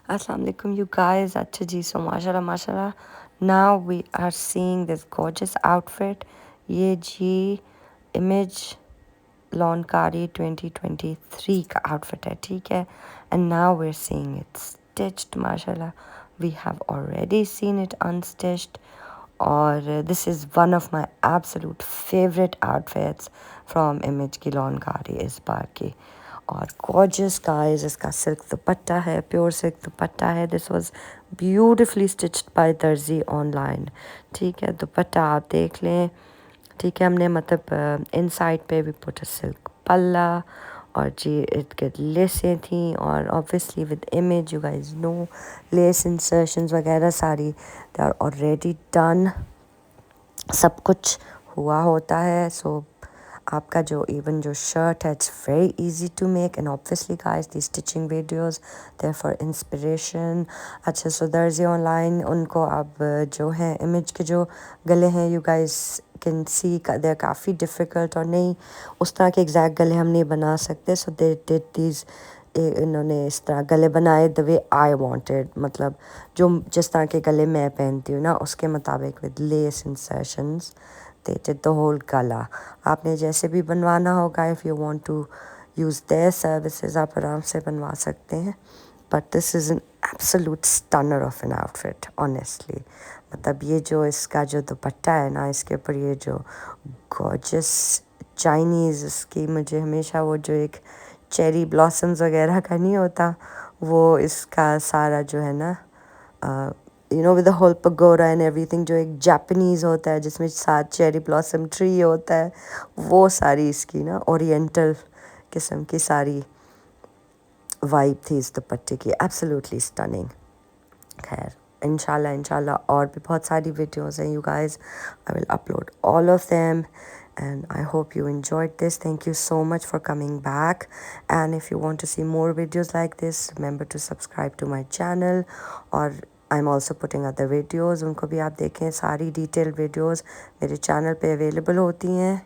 Assalamu alaikum, you guys. अच्छा जी, so MashAllah MashAllah. Now we are seeing this gorgeous outfit. ये जी image lawnkari 2023 का outfit है, ठीक है? And now we're seeing it stitched, MashAllah. We have already seen it unstitched. और this is one of my absolute favorite outfits from image की lawnkari इस बार की. और gorgeous guys, इसका सिल्क दुपट्टा है, प्योर सिल्क दुपट्टा है. This was beautifully stitched by darzi online. ठीक है, दुपट्टा आप देख लें. ठीक है, हमने मतलब इनसाइड पे भी पुट अ सिल्क पल्ला और जी इट के लेसें थी. और obviously with image you guys know lace insertions वगैरह सारी दे आर ऑलरेडी डन. सब कुछ हुआ होता है. सो आपका जो इवन जो शर्ट है it's very easy to make. And obviously guys the stitching videos there for inspiration. अच्छा, सो दर्जी ऑनलाइन उनको अब जो है इमेज के जो गले हैं you guys can see they are काफ़ी डिफ़िकल्ट. और नहीं उस तरह के एग्जैक्ट गले हम नहीं बना सकते. सो दे डिड दीज इन्होंने इस तरह गले बनाए द वे आई वांटेड. मतलब जो जिस तरह के गले मैं पहनती हूँ ना उसके मुताबिक with lace insertions they did the whole गला. आपने जैसे भी बनवाना होगा if you want to use their services आप आराम से बनवा सकते हैं. But this is an absolute stunner of an outfit honestly. मतलब ये जो इसका जो दुपट्टा है ना इसके ऊपर ये जो गॉर्जियस चाइनीज़ इसकी मुझे हमेशा वो जो एक चेरी ब्लॉसम्स वगैरह का नहीं होता वो इसका सारा जो है ना you know with the whole pagoda and everything जो एक जापानीज़ होता है जिसमें साथ चेरी ब्लॉसम ट्री होता है वो सारी इसकी ना ओरिएंटल किस्म की सारी वाइब थी इस दुपट्टे की. Absolutely stunning. खैर इंशाल्लाह और भी बहुत सारी वीडियोस हैं you guys. I will upload all of them and I hope you enjoyed this. Thank you so much for coming back, and if you want to see more videos like this remember to subscribe to my channel. Or I'm also putting other videos, उनको भी आप देखें. सारी detailed videos मेरे channel पे available होती हैं.